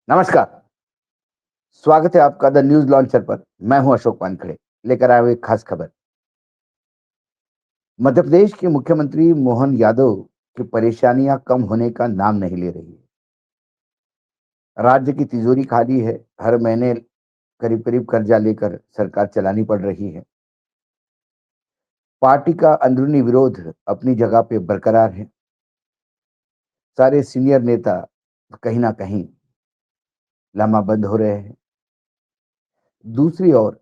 नमस्कार, स्वागत है आपका द न्यूज़ लॉन्चर पर। मैं हूं अशोक वानखड़े, लेकर आया हूं एक खास खबर। मध्य प्रदेश के मुख्यमंत्री मोहन यादव की परेशानियां कम होने का नाम नहीं ले रही है। राज्य की तिजोरी खाली है, हर महीने करीब-करीब कर्जा लेकर सरकार चलानी पड़ रही है। पार्टी का अंदरूनी विरोध अपनी जगह पे बरकरार है। सारे सीनियर नेता कहीं न कहीं लामाबंद हो रहे हैं। दूसरी ओर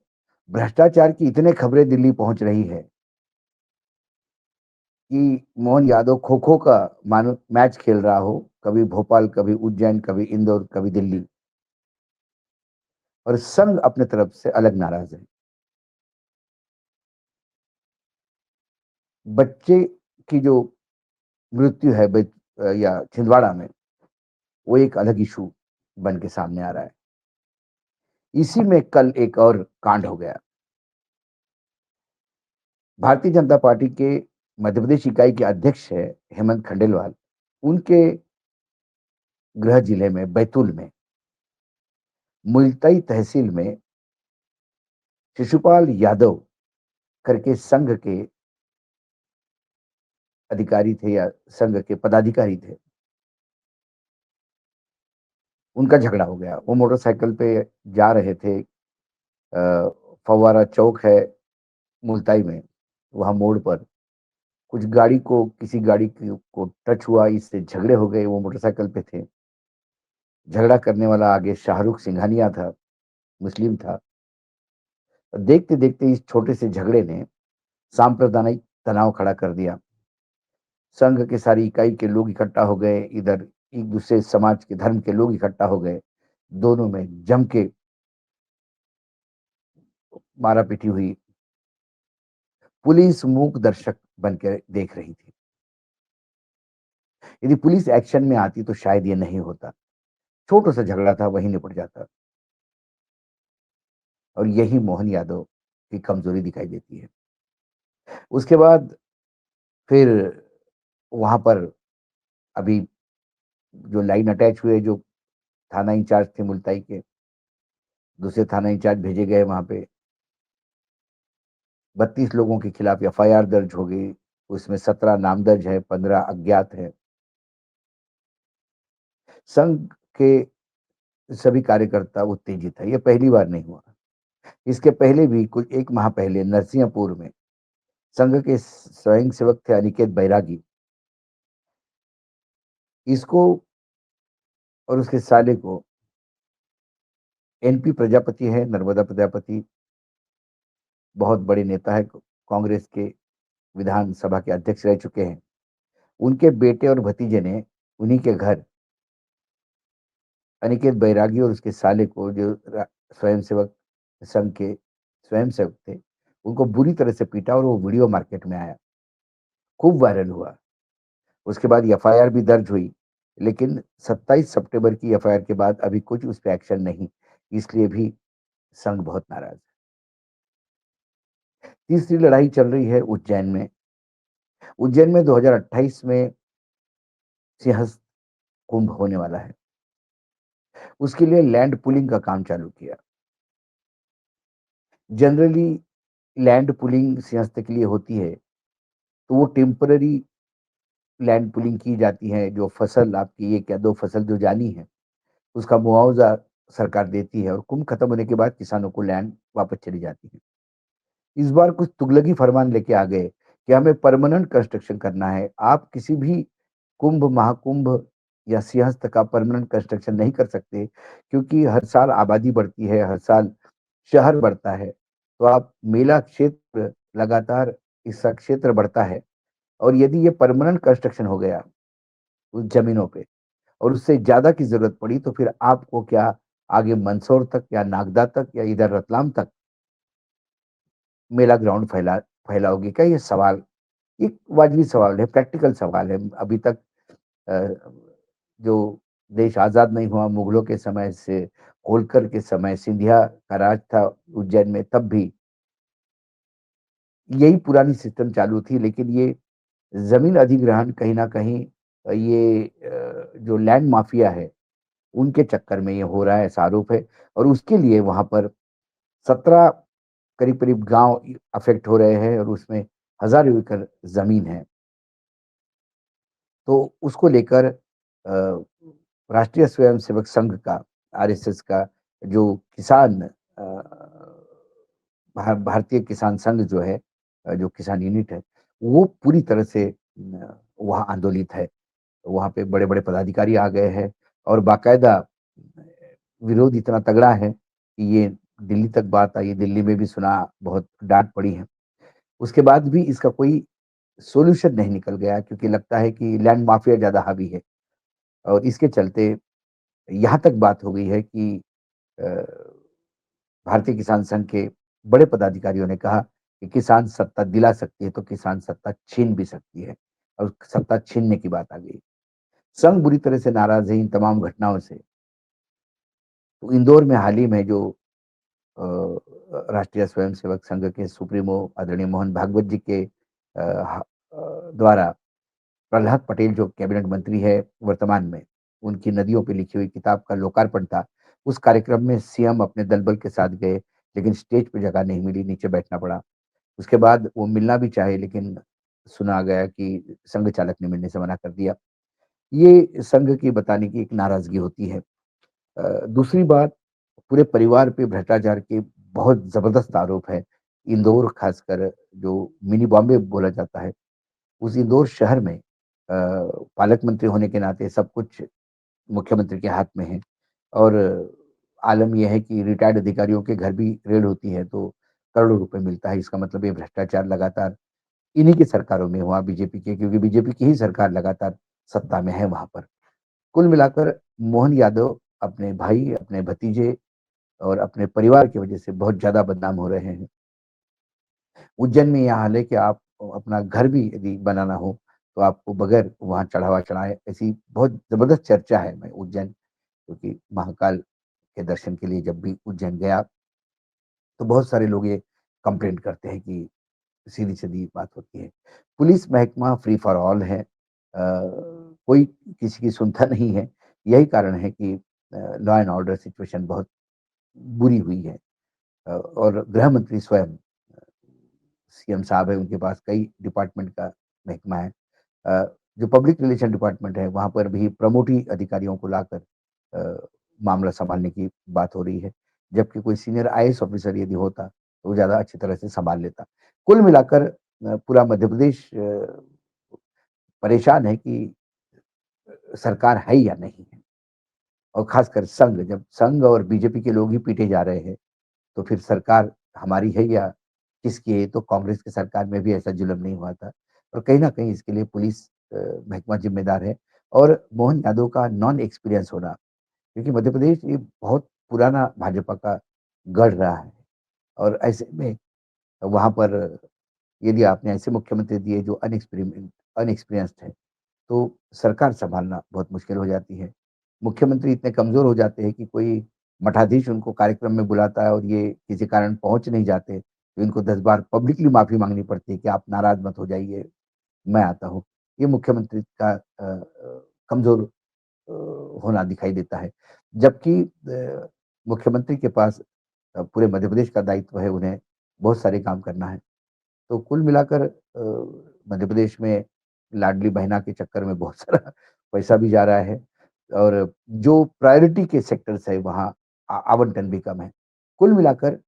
भ्रष्टाचार की इतने खबरें दिल्ली पहुंच रही है कि मोहन यादव खो-खो का मानो मैच खेल रहा हो, कभी भोपाल, कभी उज्जैन, कभी इंदौर, कभी दिल्ली, और संघ अपने तरफ से अलग नाराज है। बच्चे की जो मृत्यु है या छिंदवाड़ा में, वो एक अलग इशू बन के सामने आ रहा है। इसी में कल एक और कांड हो गया। भारतीय जनता पार्टी के मध्य प्रदेश इकाई के अध्यक्ष है हेमंत खंडेलवाल, उनके गृह जिले में बैतूल में मुल्ताई तहसील में शिशुपाल यादव करके संघ के अधिकारी थे या संघ के पदाधिकारी थे, उनका झगड़ा हो गया। वो मोटरसाइकिल पे जा रहे थे, फव्वारा चौक है मुल्ताई में, वहाँ मोड़ पर कुछ गाड़ी को किसी गाड़ी को टच हुआ, इससे झगड़े हो गए। वो मोटरसाइकिल पे थे। झगड़ा करने वाला आगे शाहरुख सिंघानिया था, मुस्लिम था। देखते-देखते इस छोटे से झगड़े ने सांप्रदायिक तनाव खड़ा कर दिया। संघ के सारी इकाई के लोग इकट्ठा हो गए, इधर एक दूसरे समाज के धर्म के लोग इकट्ठा हो गए। दोनों में जम के मारा-पीटी हुई। पुलिस मूक दर्शक बन के देख रही थी। यदि पुलिस एक्शन में आती तो शायद ये नहीं होता। छोटा-सा झगड़ा था, वहीं निपट जाता। और यही मोहन यादव की कमजोरी दिखाई देती है। उसके बाद फिर वहाँ पर अभी जो लाइन अटैच हुए, जो थाना इंचार्ज थे मुल्ताई के, दूसरे थाना इंचार्ज भेजे गए वहाँ पे। 32 लोगों के खिलाफ एफआईआर दर्ज हो गई। उसमें 17 नामदर्ज है, 15 अज्ञात है। संघ के सभी कार्यकर्ता उत्तेजित है। ये पहली बार नहीं हुआ। इसके पहले भी कुछ 1 माह पहले नरसिंहपुर में संघ के स्वयंसेवक थे अनिकेत बैरागी। इसको और उसके साले को एनपी प्रजापति है, नर्मदा प्रजापति, बहुत बड़े नेता है, कांग्रेस के विधानसभा के अध्यक्ष रह चुके हैं। उनके बेटे और भतीजे ने उन्हीं के घर अनिकेत बैरागी और उसके साले को, जो स्वयंसेवक संघ के स्वयंसेवक थे, उनको बुरी तरह से पीटा और वो वीडियो मार्केट में आया, खूब वायरल हुआ। उसके बाद एफआईआर भी दर्ज हुई, लेकिन 27 सितंबर की एफआईआर के बाद अभी कुछ उस पे एक्शन नहीं, इसलिए भी संघ बहुत नाराज है। तीसरी लड़ाई चल रही है उज्जैन में। उज्जैन में 2028 में सिंहस्थ कुंभ होने वाला है। उसके लिए लैंड पूलिंग का काम चालू किया। जनरली लैंड पूलिंग सिंहस्थ के लिए होती है, तो वो टेम्पररी लैंड पूलिंग की जाती है। जो फसल आपकी 1 या 2 फसल जो जानी है, उसका मुआवजा सरकार देती है और कुंभ खत्म होने के बाद किसानों को लैंड वापस चली जाती है। इस बार कुछ तुगलकी फरमान लेके आ गए कि हमें परमानेंट कंस्ट्रक्शन करना है। आप किसी भी कुंभ, महाकुंभ या सिंहस्थ का परमानेंट कंस्ट्रक्शन नहीं कर सकते, क्योंकि हर साल आबादी बढ़ती है, हर साल शहर बढ़ता है। तो आप मेला क्षेत्र लगातार, इसका क्षेत्र बढ़ता है, और यदि ये परमानेंट कंस्ट्रक्शन हो गया उस ज़मीनों पे और उससे ज़्यादा की ज़रूरत पड़ी, तो फिर आपको क्या आगे मंदसौर तक या नागदा तक या इधर रतलाम तक मेला ग्राउंड फैलाओगे क्या? ये सवाल, एक वाजिबी सवाल है, प्रैक्टिकल सवाल है। अभी तक अ, जो देश आज़ाद नहीं हुआ, मुगलों के समय से होलकर के समय सिंधिया का राज था उज्जैन में, तब भी यही पुरानी सिस्टम चालू थी। लेकिन ये ज़मीन अधिग्रहण कहीं न कहीं, ये जो लैंड माफिया है, उनके चक्कर में ये हो रहा है, ऐसा आरोप है और उसके लिए वहाँ पर 17 करीब-करीब गाँव अफ़ेक्ट हो रहे हैं और उसमें हज़ारों एकड़ ज़मीन है। तो उसको लेकर राष्ट्रीय स्वयंसेवक संघ का, आरएसएस का जो किसान भारतीय किसान संघ जो है जो किसान यूनिट है, वो पूरी तरह से वहाँ आंदोलित है। वहाँ पे बड़े-बड़े पदाधिकारी आ गए हैं और बाकायदा विरोध इतना तगड़ा है कि ये दिल्ली तक बात आई, दिल्ली में भी सुना, बहुत डाँट पड़ी है। उसके बाद भी इसका कोई सॉल्यूशन नहीं निकल गया क्योंकि लगता है कि लैंड माफिया ज़्यादा हावी है और इसके चलते यहाँ तक बात हो गई है कि अ, भारतीय किसान संघ के बड़े पदाधिकारियों ने कहा कि किसान सत्ता दिला सकती है तो किसान सत्ता छीन भी सकती है और सत्ता छीनने की बात आ गई। संघ बुरी तरह से नाराज़ है इन तमाम घटनाओं से। तो इंदौर में हाल ही में जो राष्ट्रीय स्वयंसेवक संघ के सुप्रीमो आदरणीय मोहन भागवत जी के द्वारा प्रहलाद पटेल जो कैबिनेट मंत्री है वर्तमान में, उनकी नदियों पे लिखी हुई किताब का लोकार्पण था। उस कार्यक्रम में सीएम अपने दल-बल के साथ गए, लेकिन स्टेज पे जगह नहीं मिली, नीचे बैठना पड़ा। उसके बाद वो मिलना भी चाहे लेकिन सुना गया कि संघ चालक ने मिलने से मना कर दिया। ये संघ की बताने की एक नाराज़गी होती है। दूसरी बात पूरे परिवार पे भ्रष्टाचार के बहुत ज़बरदस्त आरोप है। इंदौर खासकर जो मिनी बॉम्बे बोला जाता है, उस इंदौर शहर में पालक मंत्री होने के नाते सब कुछ मुख्यमंत्री के हाथ में है और आलम ये है कि रिटायर्ड अधिकारियों के घर भी रेड होती है तो करोड़ों रुपए मिलता है। इसका मतलब ये भ्रष्टाचार लगातार इन्हीं की सरकारों में हुआ बीजेपी के क्योंकि बीजेपी की ही सरकार लगातार सत्ता में है वहाँ पर। कुल मिलाकर मोहन यादव अपने भाई, अपने भतीजे और अपने परिवार की वजह से बहुत ज़्यादा बदनाम हो रहे हैं। उज्जैन में ये हाल है कि आप अपना घर भी यदि बनाना हो, तो आपको बगैर वहाँ चढ़ावा चढ़ाए ऐसी बहुत ज़बरदस्त चर्चा है। मैं उज्जैन क्योंकि महाकाल के दर्शन के लिए जब भी उज्जैन गया, तो बहुत सारे लोग ये कंप्लेंट करते हैं कि सीधी-सीधी बात होती है। पुलिस महकमा फ्री फॉर ऑल है। कोई किसी की सुनता नहीं है। यही कारण है कि लॉ एंड ऑर्डर सिचुएशन बहुत बुरी हुई है। और गृह मंत्री स्वयं सीएम साहब है, उनके पास कई डिपार्टमेंट का महकमा है। जो पब्लिक रिलेशन डिपार्टमेंट है, वहाँ पर भी प्रमोटी अधिकारियों को लाकर मामला सँभालने की बात हो रही है। जबकि कोई सीनियर आईएएस ऑफिसर यदि होता, तो वो ज़्यादा अच्छी तरह से सँभाल लेता। कुल मिलाकर पूरा मध्य प्रदेश परेशान है कि सरकार है या नहीं है और ख़ासकर संघ, जब संघ और बीजेपी के लोग ही पीटे जा रहे हैं, तो फिर सरकार हमारी है या किसकी है? तो कांग्रेस की सरकार में भी ऐसा जुल्म नहीं हुआ था और कहीं न कहीं इसके लिए पुलिस महकमा ज़िम्मेदार है और मोहन यादव का नॉन एक्सपीरियंस होना क्योंकि मध्य प्रदेश ये बहुत पुराना भाजपा का गढ़ रहा है और ऐसे में वहाँ पर यदि आपने ऐसे मुख्यमंत्री दिए जो अनएक्सपीरियंस्ड है, तो सरकार सँभालना बहुत मुश्किल हो जाती है। मुख्यमंत्री इतने कमज़ोर हो जाते हैं कि कोई मठाधीश उनको कार्यक्रम में बुलाता है और ये किसी कारण पहुँच नहीं जाते, तो इनको 10 बार पब्लिकली माफ़ी माँगनी पड़ती है कि आप नाराज़ मत हो जाइए, मैं आता हूँ। ये मुख्यमंत्री का कमज़ोर होना दिखाई देता है। जबकि मुख्यमंत्री के पास पूरे मध्य प्रदेश का दायित्व है, उन्हें बहुत सारे काम करना है। तो कुल मिलाकर मध्य प्रदेश में लाडली बहना के चक्कर में बहुत सारा पैसा भी जा रहा है और जो प्रायोरिटी के सेक्टर्स है वहाँ आवंटन भी कम है। कुल मिलाकर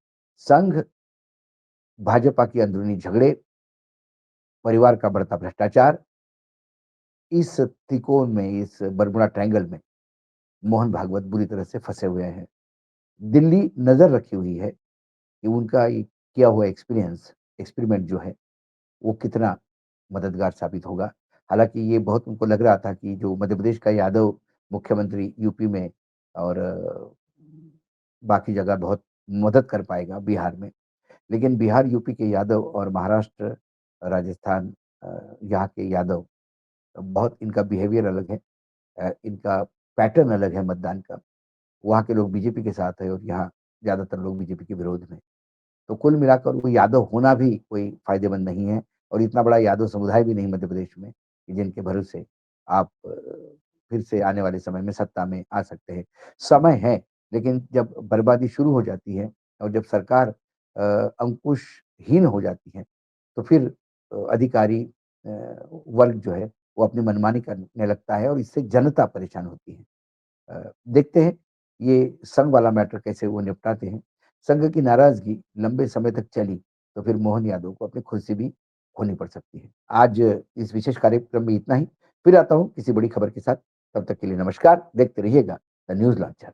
संघ, भाजपा की अंदरूनी झगड़े, परिवार का बढ़ता भ्रष्टाचार, इस त्रिकोण में, इस बरमूडा ट्रायंगल में मोहन भागवत बुरी तरह से फँसे हुए हैं। दिल्ली नज़र रखी हुई है कि उनका ये किया हुआ एक्सपेरिमेंट जो है वो कितना मददगार साबित होगा। हालाँकि ये बहुत उनको लग रहा था कि जो मध्य प्रदेश का यादव मुख्यमंत्री यूपी में और बाकी जगह बहुत मदद कर पाएगा बिहार में। लेकिन बिहार, यूपी के यादव और महाराष्ट्र, राजस्थान यहाँ के यादव बहुत इनका बिहेवियर अलग है। इनका पैटर्न अलग है मतदान का। वहाँ के लोग बीजेपी के साथ हैं और यहाँ ज़्यादातर लोग बीजेपी के विरोध में। तो कुल मिलाकर वो यादव होना भी कोई फ़ायदेमंद नहीं है और इतना बड़ा यादव समुदाय भी नहीं मध्य प्रदेश में कि जिनके भरोसे आप फिर से आने वाले समय में सत्ता में आ सकते हैं। समय है, लेकिन जब बर्बादी शुरू हो जाती है और जब सरकार अंकुशहीन हो जाती है, तो फिर अधिकारी वर्ग जो है, वो अपनी मनमानी करने लगता है और इससे जनता परेशान होती है। देखते हैं ये संघ वाला मैटर कैसे वो निपटाते हैं। संघ की नाराज़गी लंबे समय तक चली, तो फिर मोहन यादव को अपनी खुद से भी खोनी पड़ सकती है। आज इस विशेष कार्यक्रम में इतना ही, फिर आता हूँ किसी बड़ी खबर के साथ, तब तक के लिए नमस्कार, देखते रहिएगा द न्यूज़ लॉन्चर।